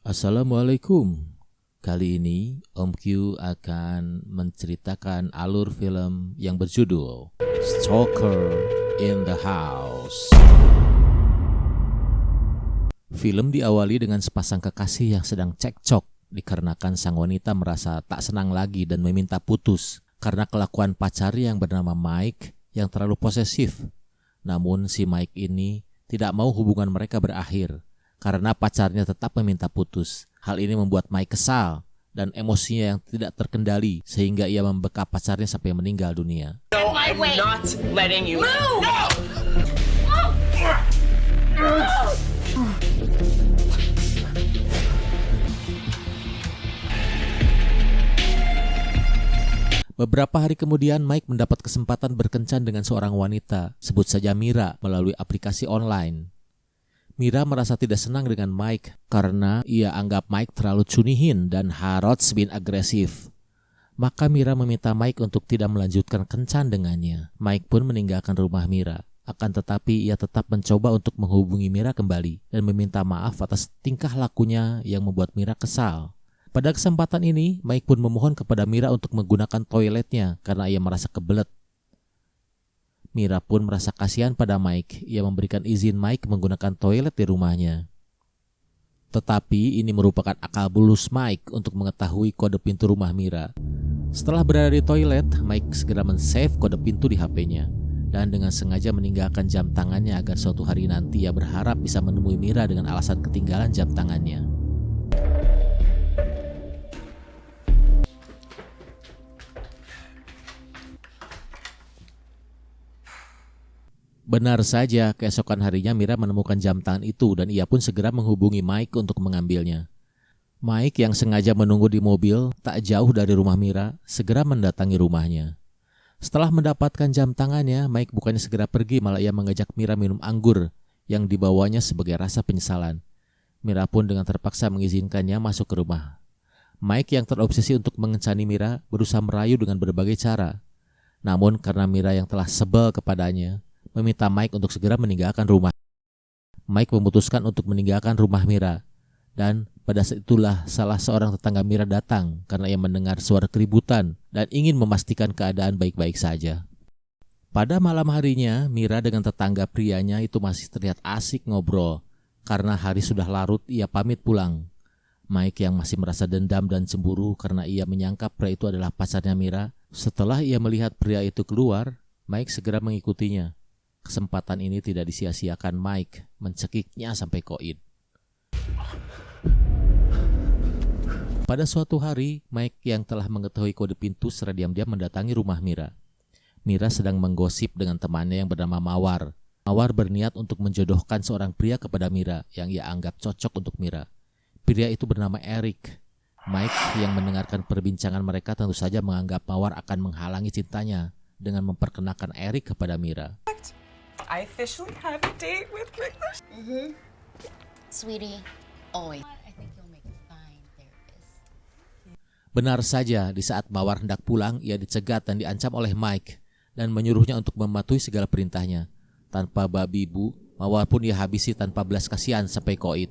Assalamualaikum. Kali ini Om Q akan menceritakan alur film yang berjudul Stalker in the House. Film diawali dengan sepasang kekasih yang sedang cekcok dikarenakan sang wanita merasa tak senang lagi dan meminta putus karena kelakuan pacarnya yang bernama Mike yang terlalu posesif. Namun si Mike ini tidak mau hubungan mereka berakhir karena pacarnya tetap meminta putus. Hal ini membuat Mike kesal dan emosinya yang tidak terkendali sehingga ia membekap pacarnya sampai meninggal dunia. No, I'm not letting you. Move! No! Beberapa hari kemudian Mike mendapat kesempatan berkencan dengan seorang wanita, sebut saja Mira, melalui aplikasi online. Mira merasa tidak senang dengan Mike karena ia anggap Mike terlalu cunihin dan harus bin agresif. Maka Mira meminta Mike untuk tidak melanjutkan kencan dengannya. Mike pun meninggalkan rumah Mira. Akan tetapi ia tetap mencoba untuk menghubungi Mira kembali dan meminta maaf atas tingkah lakunya yang membuat Mira kesal. Pada kesempatan ini, Mike pun memohon kepada Mira untuk menggunakan toiletnya karena ia merasa kebelet. Mira pun merasa kasihan pada Mike. Ia memberikan izin Mike menggunakan toilet di rumahnya. Tetapi ini merupakan akal bulus Mike untuk mengetahui kode pintu rumah Mira. Setelah berada di toilet, Mike segera men-save kode pintu di HP-nya dan dengan sengaja meninggalkan jam tangannya agar suatu hari nanti ia berharap bisa menemui Mira dengan alasan ketinggalan jam tangannya. Benar saja, keesokan harinya Mira menemukan jam tangan itu dan ia pun segera menghubungi Mike untuk mengambilnya. Mike yang sengaja menunggu di mobil tak jauh dari rumah Mira segera mendatangi rumahnya. Setelah mendapatkan jam tangannya, Mike bukannya segera pergi, malah ia mengajak Mira minum anggur yang dibawanya sebagai rasa penyesalan. Mira pun dengan terpaksa mengizinkannya masuk ke rumah. Mike yang terobsesi untuk mengencani Mira berusaha merayu dengan berbagai cara. Namun karena Mira yang telah sebel kepadanya, meminta Mike untuk segera meninggalkan rumah. Mike memutuskan untuk meninggalkan rumah Mira. Dan pada saat itulah salah seorang tetangga Mira datang karena ia mendengar suara keributan dan ingin memastikan keadaan baik-baik saja. Pada malam harinya, Mira dengan tetangga prianya itu masih terlihat asik ngobrol. Karena hari sudah larut, ia pamit pulang. Mike yang masih merasa dendam dan cemburu karena ia menyangka pria itu adalah pacarnya Mira. Setelah ia melihat pria itu keluar, Mike segera mengikutinya. Kesempatan ini tidak disia-siakan Mike mencekiknya sampai koin. Pada suatu hari, Mike yang telah mengetahui kode pintu secara diam-diam mendatangi rumah Mira. Mira sedang menggosip dengan temannya yang bernama Mawar. Mawar berniat untuk menjodohkan seorang pria kepada Mira yang ia anggap cocok untuk Mira. Pria itu bernama Eric. Mike yang mendengarkan perbincangan mereka tentu saja menganggap Mawar akan menghalangi cintanya dengan memperkenalkan Eric kepada Mira. I officially have a date with Nicholas. Sweetie, always. I think you'll make a fine therapist. Benar saja, di saat Mawar hendak pulang, ia dicegat dan diancam oleh Mike dan menyuruhnya untuk mematuhi segala perintahnya. Tanpa babi bu, Mawar pun ia habisi tanpa belas kasihan sampai koit.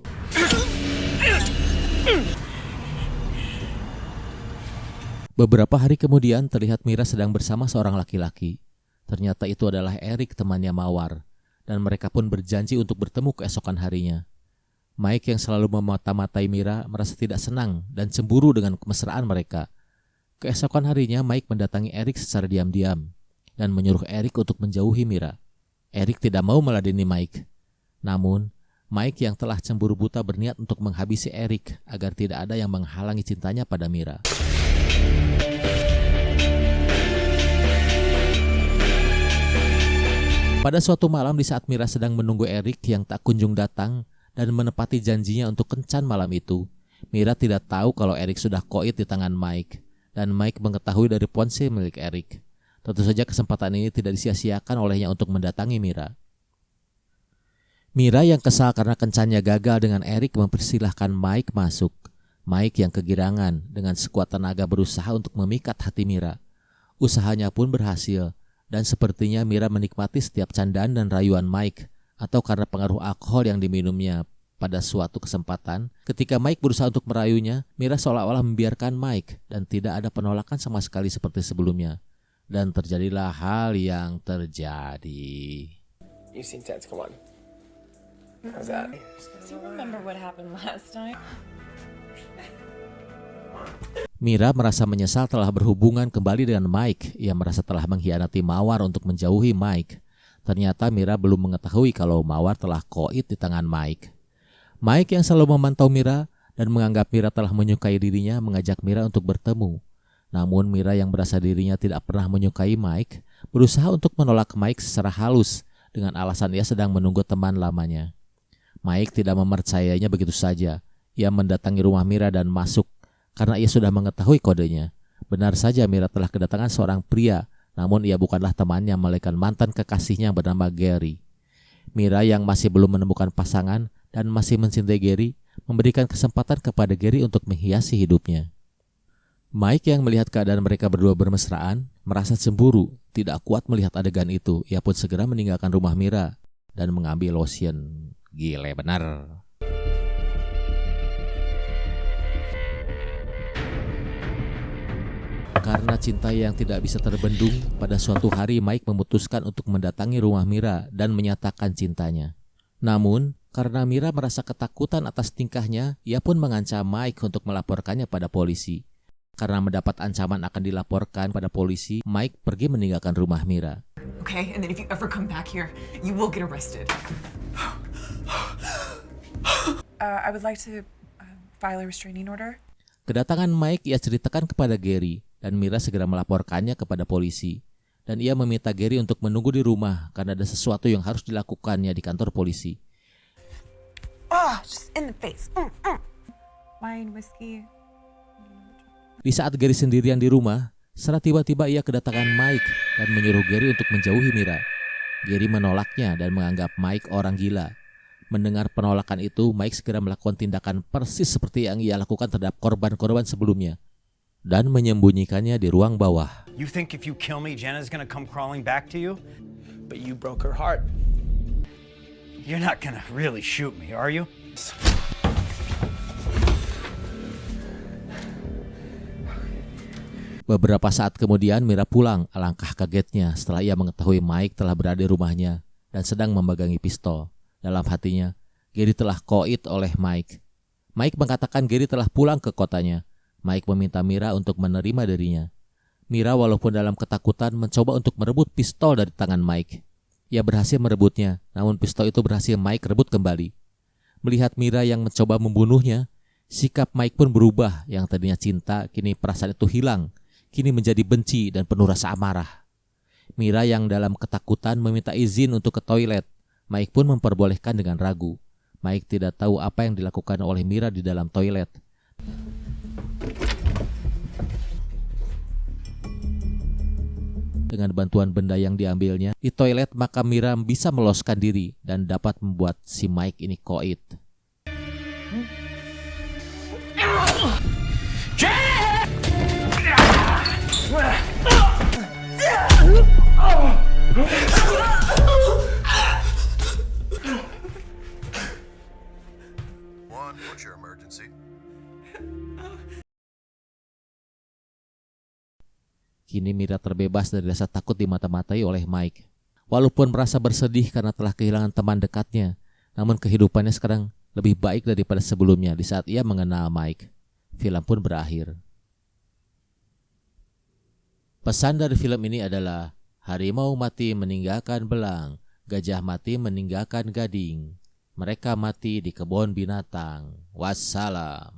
Beberapa hari kemudian terlihat Mira sedang bersama seorang laki-laki. Ternyata itu adalah Eric, temannya Mawar, dan mereka pun berjanji untuk bertemu keesokan harinya. Mike yang selalu memata-matai Mira merasa tidak senang dan cemburu dengan kemesraan mereka. Keesokan harinya Mike mendatangi Eric secara diam-diam dan menyuruh Eric untuk menjauhi Mira. Eric tidak mau meladeni Mike. Namun, Mike yang telah cemburu buta berniat untuk menghabisi Eric agar tidak ada yang menghalangi cintanya pada Mira. Pada suatu malam di saat Mira sedang menunggu Eric yang tak kunjung datang dan menepati janjinya untuk kencan malam itu, Mira tidak tahu kalau Eric sudah koit di tangan Mike dan Mike mengetahui dari ponsel milik Eric. Tentu saja kesempatan ini tidak disia-siakan olehnya untuk mendatangi Mira. Mira yang kesal karena kencannya gagal dengan Eric mempersilahkan Mike masuk. Mike yang kegirangan dengan sekuat tenaga berusaha untuk memikat hati Mira. Usahanya pun berhasil. Dan sepertinya Mira menikmati setiap candaan dan rayuan Mike, atau karena pengaruh alkohol yang diminumnya. Pada suatu kesempatan, ketika Mike berusaha untuk merayunya, Mira seolah-olah membiarkan Mike dan tidak ada penolakan sama sekali seperti sebelumnya. Dan terjadilah hal yang terjadi. You seem tense. Come on. How's that? Do you remember what happened last time? Mira merasa menyesal telah berhubungan kembali dengan Mike. Ia merasa telah mengkhianati Mawar untuk menjauhi Mike. Ternyata Mira belum mengetahui kalau Mawar telah koit di tangan Mike. Mike yang selalu memantau Mira dan menganggap Mira telah menyukai dirinya mengajak Mira untuk bertemu. Namun Mira yang merasa dirinya tidak pernah menyukai Mike berusaha untuk menolak Mike secara halus dengan alasan ia sedang menunggu teman lamanya. Mike tidak mempercayainya begitu saja. Ia mendatangi rumah Mira dan masuk karena ia sudah mengetahui kodenya. Benar saja Mira telah kedatangan seorang pria, namun ia bukanlah temannya melainkan mantan kekasihnya yang bernama Gary. Mira yang masih belum menemukan pasangan dan masih mencintai Gary, memberikan kesempatan kepada Gary untuk menghiasi hidupnya. Mike yang melihat keadaan mereka berdua bermesraan, merasa cemburu, tidak kuat melihat adegan itu. Ia pun segera meninggalkan rumah Mira dan mengambil lotion. Gile benar. Karena cinta yang tidak bisa terbendung, pada suatu hari Mike memutuskan untuk mendatangi rumah Mira dan menyatakan cintanya. Namun, karena Mira merasa ketakutan atas tingkahnya, ia pun mengancam Mike untuk melaporkannya pada polisi. Karena mendapat ancaman akan dilaporkan pada polisi, Mike pergi meninggalkan rumah Mira. Okay, and then if you ever come back here, you will get arrested. I would like to file a restraining order. Kedatangan Mike ia ceritakan kepada Gary dan Mira segera melaporkannya kepada polisi. Dan ia meminta Gary untuk menunggu di rumah karena ada sesuatu yang harus dilakukannya di kantor polisi. Just in the face. Wine, whiskey. Di saat Gary sendirian di rumah, secara tiba-tiba ia kedatangan Mike dan menyuruh Gary untuk menjauhi Mira. Gary menolaknya dan menganggap Mike orang gila. Mendengar penolakan itu, Mike segera melakukan tindakan persis seperti yang ia lakukan terhadap korban-korban sebelumnya dan menyembunyikannya di ruang bawah. You think if you kill me, Jenna's gonna come crawling back to you? But you broke her heart. You're not gonna really shoot me, are you? Beberapa saat kemudian Mira pulang, alangkah kagetnya setelah ia mengetahui Mike telah berada di rumahnya dan sedang memegangi pistol. Dalam hatinya, Gary telah koit oleh Mike. Mike mengatakan Gary telah pulang ke kotanya. Mike meminta Mira untuk menerima dirinya. Mira walaupun dalam ketakutan mencoba untuk merebut pistol dari tangan Mike. Ia berhasil merebutnya, namun pistol itu berhasil Mike rebut kembali. Melihat Mira yang mencoba membunuhnya, sikap Mike pun berubah. Yang tadinya cinta, kini perasaan itu hilang. Kini menjadi benci dan penuh rasa amarah. Mira yang dalam ketakutan meminta izin untuk ke toilet. Mike pun memperbolehkan dengan ragu. Mike tidak tahu apa yang dilakukan oleh Mira di dalam toilet. Dengan bantuan benda yang diambilnya di toilet, maka Mira bisa meloloskan diri dan dapat membuat si Mike ini koit. What's your emergency? Kini Mira terbebas dari rasa takut dimata-matai oleh Mike. Walaupun merasa bersedih karena telah kehilangan teman dekatnya, namun kehidupannya sekarang lebih baik daripada sebelumnya di saat ia mengenal Mike. Film pun berakhir. Pesan dari film ini adalah harimau mati meninggalkan belang, gajah mati meninggalkan gading. Mereka mati di kebun binatang. Wassalam.